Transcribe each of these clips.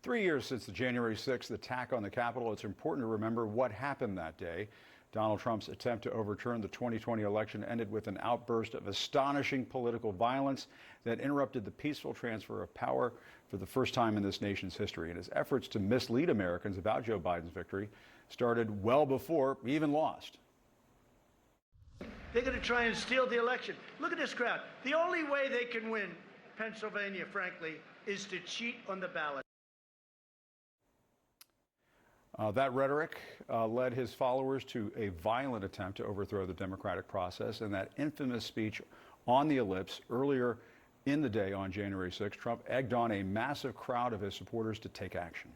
3 years since the January 6th attack on the Capitol, it's important to remember what happened that day. Donald Trump's attempt to overturn the 2020 election ended with an outburst of astonishing political violence that interrupted the peaceful transfer of power for the first time in this nation's history. And his efforts to mislead Americans about Joe Biden's victory started well before he even lost. They're going to try and steal the election. Look at this crowd. The only way they can win Pennsylvania, frankly, is to cheat on the ballot. That rhetoric led his followers to a violent attempt to overthrow the democratic process, and that infamous speech on the ellipse earlier in the day on January 6th, Trump egged on a massive crowd of his supporters to take action.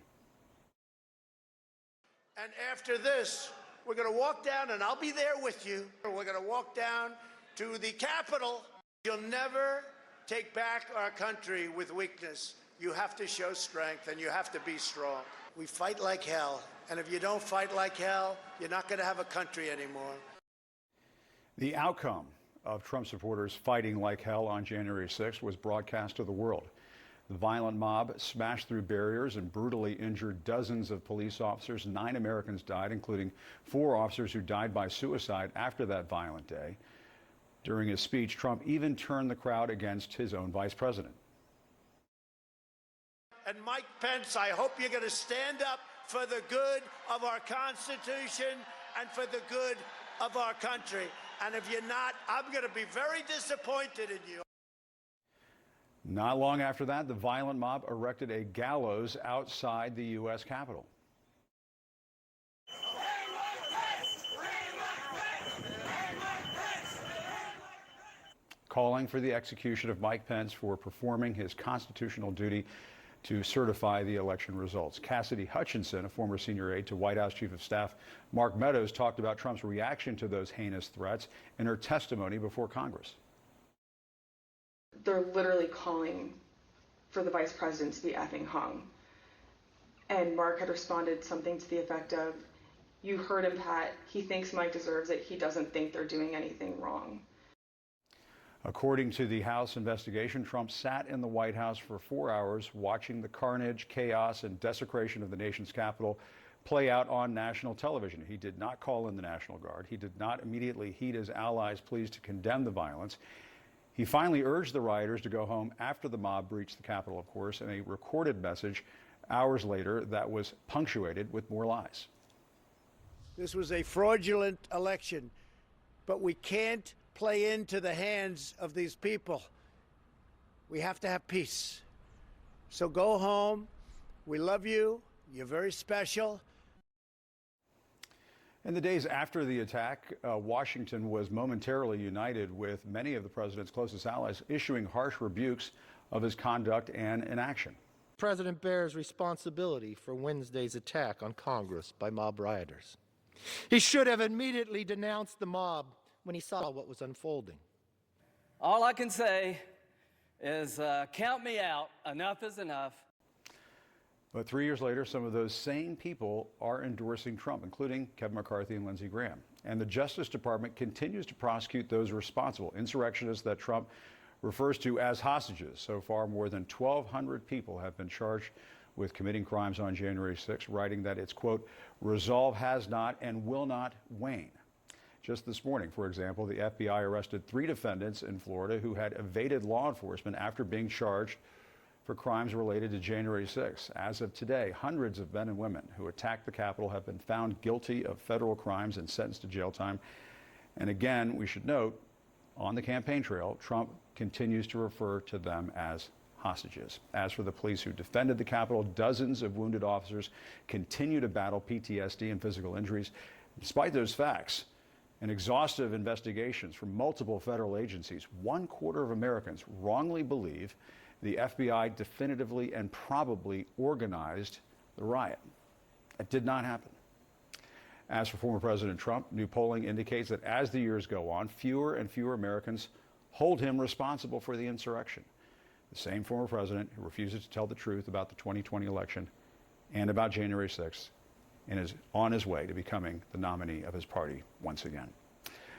And after this, we're going to walk down, and I'll be there with you. We're going to walk down to the Capitol. You'll never take back our country with weakness. You have to show strength, and you have to be strong. We fight like hell, and if you don't fight like hell, you're not going to have a country anymore. The outcome of Trump supporters fighting like hell on January 6th was broadcast to the world. The violent mob smashed through barriers and brutally injured dozens of police officers. 9 Americans died, including 4 officers who died by suicide after that violent day. During his speech, Trump even turned the crowd against his own vice president. And Mike Pence, I hope you're going to stand up for the good of our Constitution and for the good of our country. And if you're not, I'm going to be very disappointed in you. Not long after that, the violent mob erected a gallows outside the U.S. Capitol. Calling for the execution of Mike Pence for performing his constitutional duty to certify the election results. Cassidy Hutchinson, a former senior aide to White House Chief of Staff Mark Meadows, talked about Trump's reaction to those heinous threats in her testimony before Congress. They're literally calling for the vice president to be effing hung. And Mark had responded something to the effect of, "You heard him, Pat. He thinks Mike deserves it. He doesn't think they're doing anything wrong." According to the House investigation, Trump sat in the White House for 4 hours watching the carnage, chaos, and desecration of the nation's capital play out on national television. He did not call in the National Guard. He did not immediately heed his allies' pleas to condemn the violence. He finally urged the rioters to go home after the mob breached the Capitol, of course, in a recorded message hours later that was punctuated with more lies. This was a fraudulent election, but we can't play into the hands of these people. We have to have peace. So go home. We love you. You're very special. In the days after the attack, Washington was momentarily united with many of the president's closest allies, issuing harsh rebukes of his conduct and inaction. The president bears responsibility for Wednesday's attack on Congress by mob rioters. He should have immediately denounced the mob when he saw what was unfolding. All I can say is count me out. Enough is enough. But 3 years later, some of those same people are endorsing Trump, including Kevin McCarthy and Lindsey Graham. And the Justice Department continues to prosecute those responsible, insurrectionists that Trump refers to as hostages. So far, more than 1,200 people have been charged with committing crimes on January 6th, writing that its, quote, resolve has not and will not wane. Just this morning, for example, the FBI arrested 3 defendants in Florida who had evaded law enforcement after being charged for crimes related to January 6th. As of today, hundreds of men and women who attacked the Capitol have been found guilty of federal crimes and sentenced to jail time. And again, we should note, on the campaign trail, Trump continues to refer to them as hostages. As for the police who defended the Capitol, dozens of wounded officers continue to battle PTSD and physical injuries. Despite those facts and exhaustive investigations from multiple federal agencies, 1/4 of Americans wrongly believe the FBI definitively and probably organized the riot. It did not happen. As for former President Trump, new polling indicates that as the years go on, fewer and fewer Americans hold him responsible for the insurrection. The same former president who refuses to tell the truth about the 2020 election and about January 6th and is on his way to becoming the nominee of his party once again.